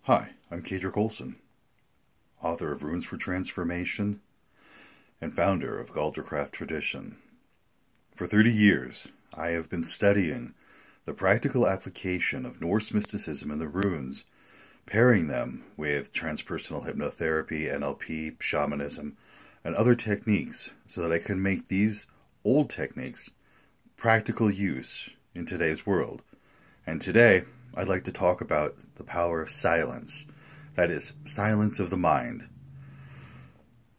Hi, I'm Kedrick Olson, author of Runes for Transformation and founder of Galdercraft Tradition. For 30 years, I have been studying the practical application of Norse mysticism and the runes, pairing them with transpersonal hypnotherapy, NLP, shamanism, and other techniques so that I can make these old techniques practical use in today's world. And today, I'd like to talk about the power of silence, that is, silence of the mind.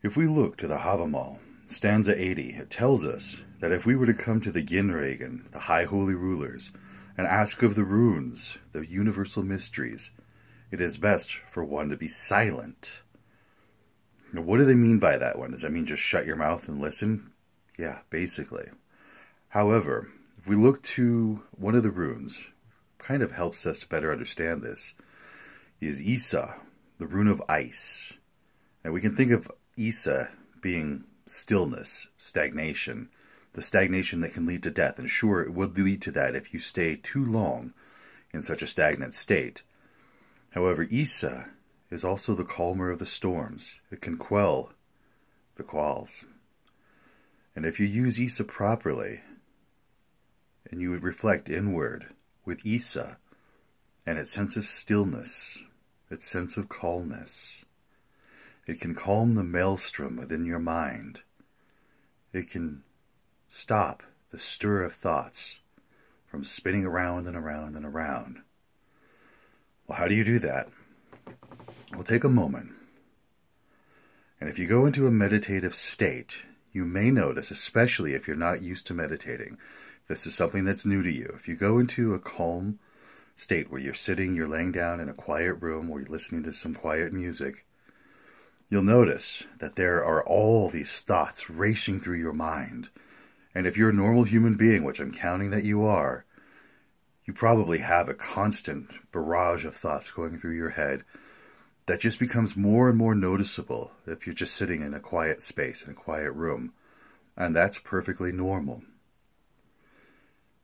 If we look to the Havamal, stanza 80, it tells us that if we were to come to the Ginregen, the High Holy Rulers, and ask of the runes, the universal mysteries, it is best for one to be silent. Now, what do they mean by that one? Does that mean just shut your mouth and listen? Yeah, basically. However, if we look to one of the runes, kind of helps us to better understand this, is Isa, the rune of ice. Now we can think of Isa being stillness, stagnation, the stagnation that can lead to death. And sure, it would lead to that if you stay too long in such a stagnant state. However, Isa is also the calmer of the storms. It can quell the qualls. And if you use Isa properly, and you would reflect inward with Isa and its sense of stillness, its sense of calmness, it can calm the maelstrom within your mind. It can stop the stir of thoughts from spinning around and around and around. Well, how do you do that? Well, take a moment. And if you go into a meditative state, you may notice, especially if you're not used to meditating, this is something that's new to you. If you go into a calm state where you're laying down in a quiet room where you're listening to some quiet music, you'll notice that there are all these thoughts racing through your mind. And if you're a normal human being, which I'm counting that you are, you probably have a constant barrage of thoughts going through your head that just becomes more and more noticeable if you're just sitting in a quiet space, in a quiet room. And that's perfectly normal.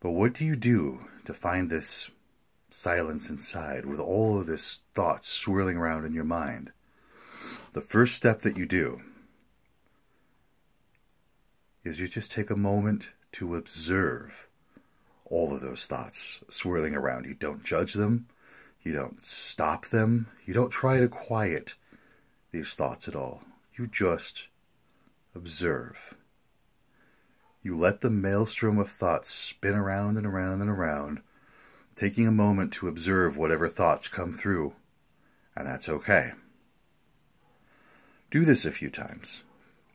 But what do you do to find this silence inside with all of this thoughts swirling around in your mind? The first step that you do is you just take a moment to observe all of those thoughts swirling around. You don't judge them. You don't stop them. You don't try to quiet these thoughts at all. You just observe. You let the maelstrom of thoughts spin around and around and around, taking a moment to observe whatever thoughts come through, and that's okay. Do this a few times.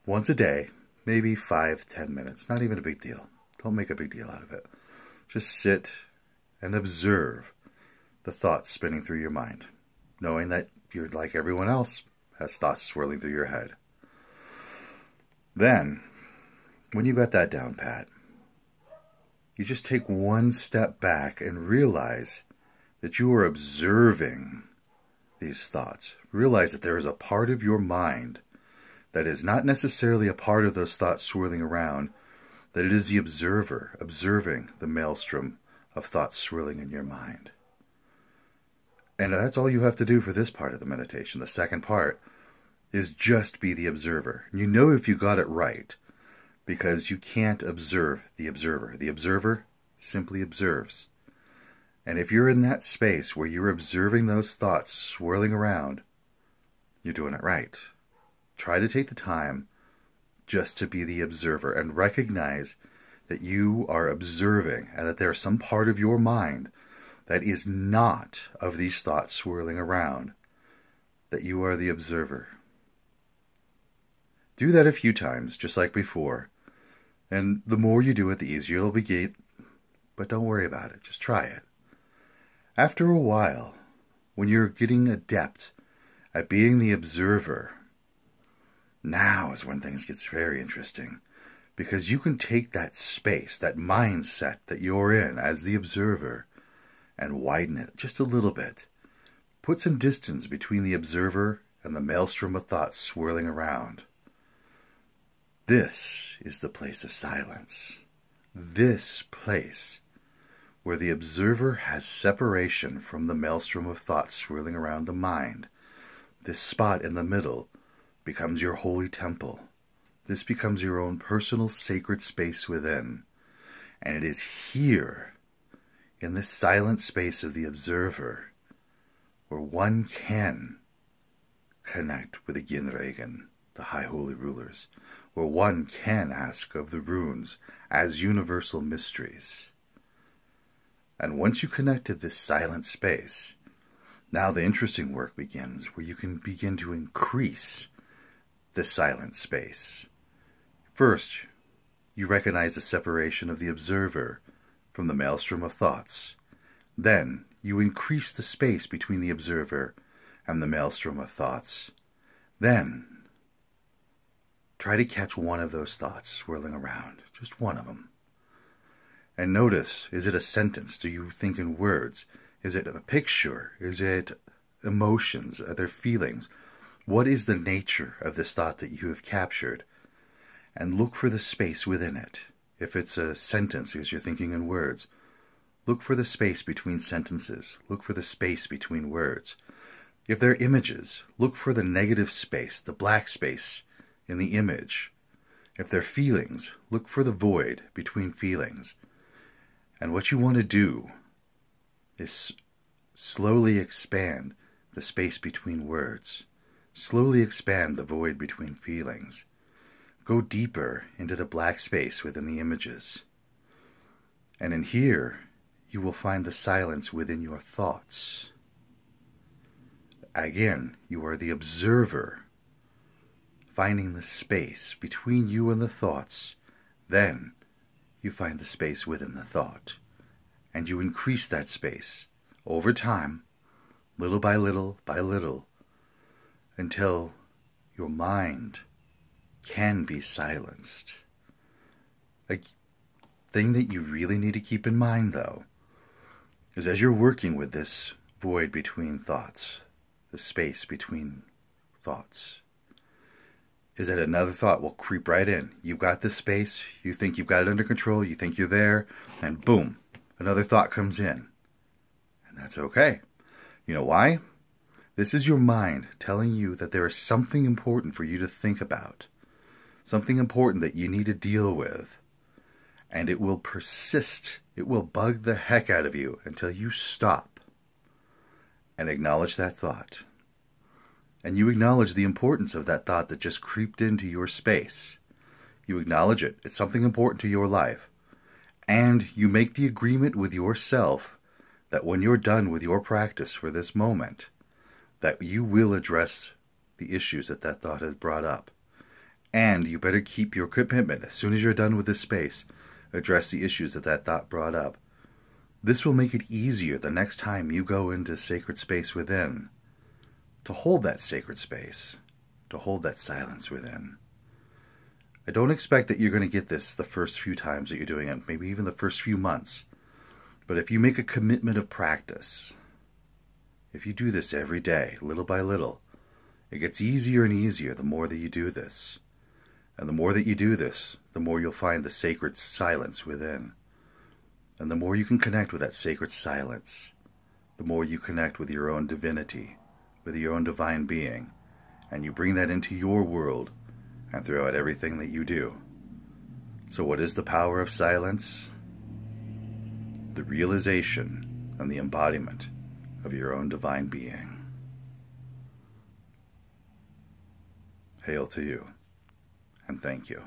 Once a day, maybe 5-10 minutes. Not even a big deal. Don't make a big deal out of it. Just sit and observe the thoughts spinning through your mind, knowing that you're like everyone else, has thoughts swirling through your head. Then, when you got that down pat, you just take one step back and realize that you are observing these thoughts. Realize that there is a part of your mind that is not necessarily a part of those thoughts swirling around, that it is the observer, observing the maelstrom of thoughts swirling in your mind. And that's all you have to do for this part of the meditation. The second part is just be the observer. You know if you got it right, because you can't observe the observer. The observer simply observes. And if you're in that space where you're observing those thoughts swirling around, you're doing it right. Try to take the time just to be the observer and recognize that you are observing and that there's some part of your mind that is not of these thoughts swirling around, that you are the observer. Do that a few times, just like before. And the more you do it, the easier it'll be. But don't worry about it. Just try it. After a while, when you're getting adept at being the observer, now is when things get very interesting. Because you can take that space, that mindset that you're in as the observer, and widen it just a little bit. Put some distance between the observer and the maelstrom of thoughts swirling around. This is the place of silence. This place where the observer has separation from the maelstrom of thoughts swirling around the mind, this spot in the middle becomes your holy temple. This becomes your own personal sacred space within. And it is here, in this silent space of the observer, where one can connect with the Ginregen, the High Holy Rulers, where one can ask of the runes as universal mysteries. And once you connect to this silent space, now the interesting work begins, where you can begin to increase the silent space. First, you recognize the separation of the observer from the maelstrom of thoughts. Then, you increase the space between the observer and the maelstrom of thoughts. Then, try to catch one of those thoughts swirling around, just one of them. And notice, is it a sentence? Do you think in words? Is it a picture? Is it emotions? Are there feelings? What is the nature of this thought that you have captured? And look for the space within it. If it's a sentence, because you're thinking in words, look for the space between sentences. Look for the space between words. If they're images, look for the negative space, the black space in the image. If they're feelings, look for the void between feelings. And what you want to do is slowly expand the space between words. Slowly expand the void between feelings. Go deeper into the black space within the images. And in here, you will find the silence within your thoughts. Again, you are the observer, finding the space between you and the thoughts. Then, you find the space within the thought. And you increase that space over time, little by little, until your mind can be silenced. A thing that you really need to keep in mind, though, is as you're working with this void between thoughts, the space between thoughts, is that another thought will creep right in. You've got this space, you think you've got it under control, you think you're there, and boom, another thought comes in. And that's okay. You know why? This is your mind telling you that there is something important for you to think about. Something important that you need to deal with. And it will persist. It will bug the heck out of you until you stop and acknowledge that thought. And you acknowledge the importance of that thought that just creeped into your space. You acknowledge it. It's something important to your life. And you make the agreement with yourself that when you're done with your practice for this moment, that you will address the issues that that thought has brought up. And you better keep your commitment. As soon as you're done with this space, address the issues that that thought brought up. This will make it easier the next time you go into sacred space within, to hold that sacred space, to hold that silence within. I don't expect that you're going to get this the first few times that you're doing it, maybe even the first few months. But if you make a commitment of practice, if you do this every day, little by little, it gets easier and easier the more that you do this. And the more that you do this, the more you'll find the sacred silence within. And the more you can connect with that sacred silence, the more you connect with your own divinity, with your own divine being, and you bring that into your world and throughout everything that you do. So what is the power of silence? The realization and the embodiment of your own divine being. Hail to you, and thank you.